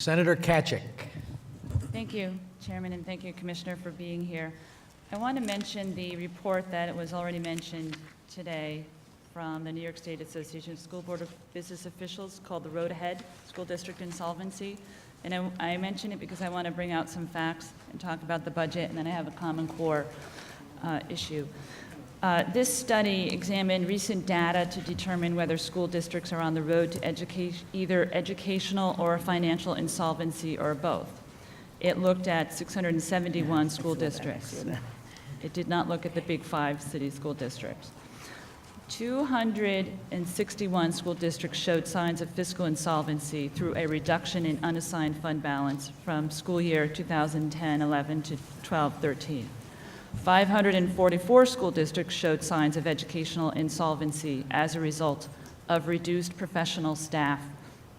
Senator Tkaczyk. Thank you, Chairman, and thank you, Commissioner, for being here. I want to mention the report that was already mentioned today from the New York State Association of School Board of Business Officials called The Road Ahead, School District Insolvency. And I mention it because I want to bring out some facts and talk about the budget, and then I have a Common Core issue. This study examined recent data to determine whether school districts are on the road to either educational or financial insolvency or both. It looked at 671 school districts. It did not look at the big 5 city school districts. 261 school districts showed signs of fiscal insolvency through a reduction in unassigned fund balance from school year 2010-11 to 12-13. 544 school districts showed signs of educational insolvency as a result of reduced professional staff,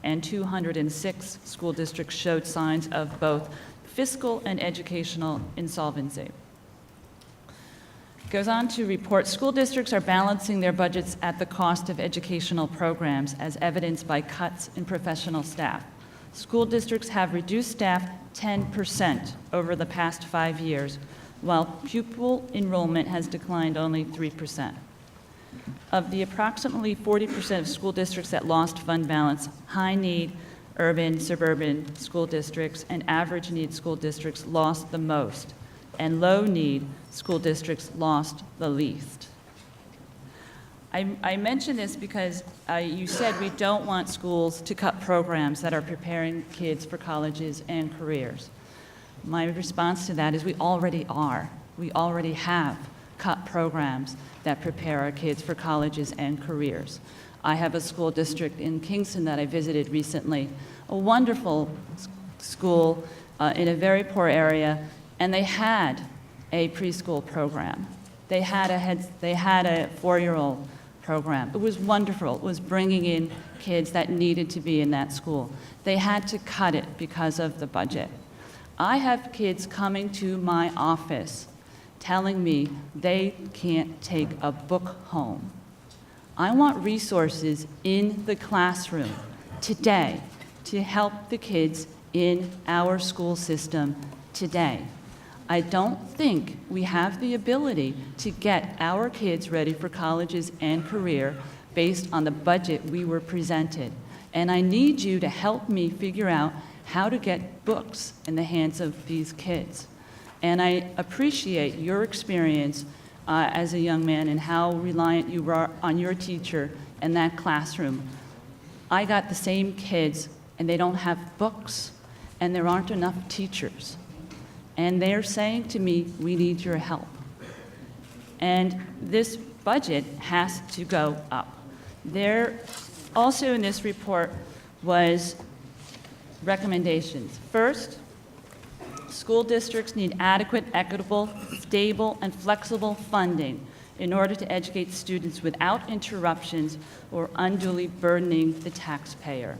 and 206 school districts showed signs of both fiscal and educational insolvency. It goes on to report school districts are balancing their budgets at the cost of educational programs, as evidenced by cuts in professional staff. School districts have reduced staff 10% over the past 5 years, while pupil enrollment has declined only 3%. Of the approximately 40% of school districts that lost fund balance, high-need urban, suburban school districts and average-need school districts lost the most, and low-need school districts lost the least. I mention this because you said we don't want schools to cut programs that are preparing kids for colleges and careers. My response to that is we already are. We already have cut programs that prepare our kids for colleges and careers. I have a school district in Kingston that I visited recently, a wonderful school in a very poor area, and they had a preschool program. They had a 4-year-old program. It was wonderful. It was bringing in kids that needed to be in that school. They had to cut it because of the budget. I have kids coming to my office telling me they can't take a book home. I want resources in the classroom today to help the kids in our school system today. I don't think we have the ability to get our kids ready for colleges and career based on the budget we were presented. And I need you to help me figure out how to get books in the hands of these kids. And I appreciate your experience as a young man and how reliant you were on your teacher in that classroom. I got the same kids, and they don't have books, and there aren't enough teachers. And they're saying to me, we need your help. And this budget has to go up. There also in this report was recommendations. First, school districts need adequate, equitable, stable, and flexible funding in order to educate students without interruptions or unduly burdening the taxpayer.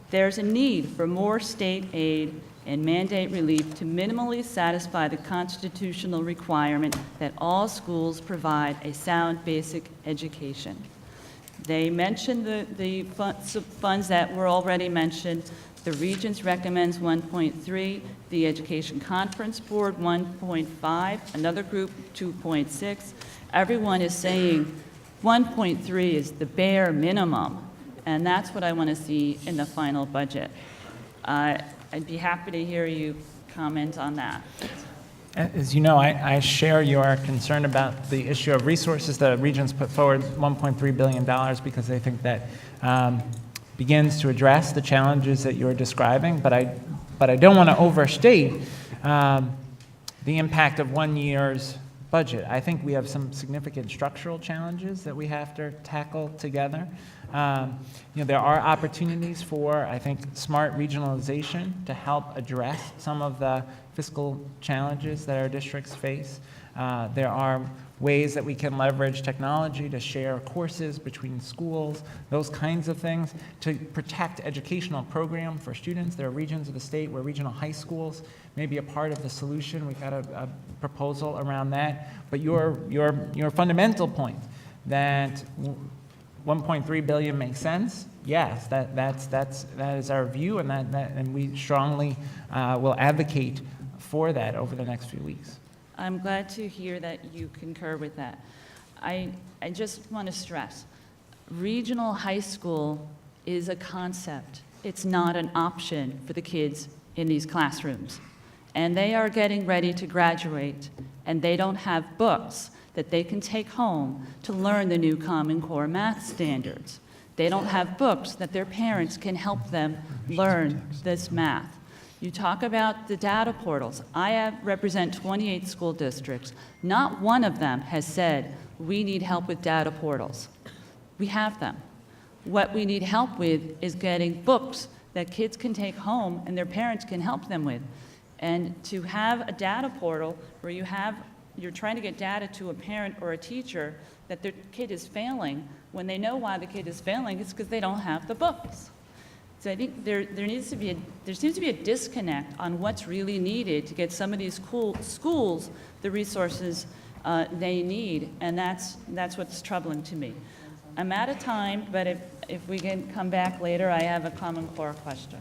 There's a need for more state aid and mandate relief to minimally satisfy the constitutional requirement that all schools provide a sound basic education. They mentioned the funds that were already mentioned. The Regents recommends 1.3, the Education Conference Board 1.5, another group 2.6. Everyone is saying 1.3 is the bare minimum, and that's what I want to see in the final budget. I'd be happy to hear you comment on that. As you know, I share your concern about the issue of resources. The Regents put forward $1.3 billion because they think that begins to address the challenges that you're describing, but I don't want to overstate the impact of 1 year's budget. I think we have some significant structural challenges that we have to tackle together. There are opportunities for, I think, smart regionalization to help address some of the fiscal challenges that our districts face. There are ways that we can leverage technology to share courses between schools, those kinds of things, to protect educational program for students. There are regions of the state where regional high schools may be a part of the solution. We've got a proposal around that. But your fundamental point that $1.3 billion makes sense yes, that is our view, and and we strongly will advocate for that over the next few weeks. I'm glad to hear that you concur with that. I just want to stress, regional high school is a concept. It's not an option for the kids in these classrooms. And they are getting ready to graduate, and they don't have books that they can take home to learn the new Common Core math standards. They don't have books that their parents can help them learn this math. You talk about the data portals. I represent 28 school districts. Not one of them has said, we need help with data portals. We have them. What we need help with is getting books that kids can take home and their parents can help them with. And to have a data portal where you're trying to get data to a parent or a teacher that their kid is failing, when they know why the kid is failing, it's because they don't have the books. So I think there seems to be a disconnect on what's really needed to get some of these schools the resources they need, and that's what's troubling to me. I'm out of time, but if we can come back later, I have a Common Core question.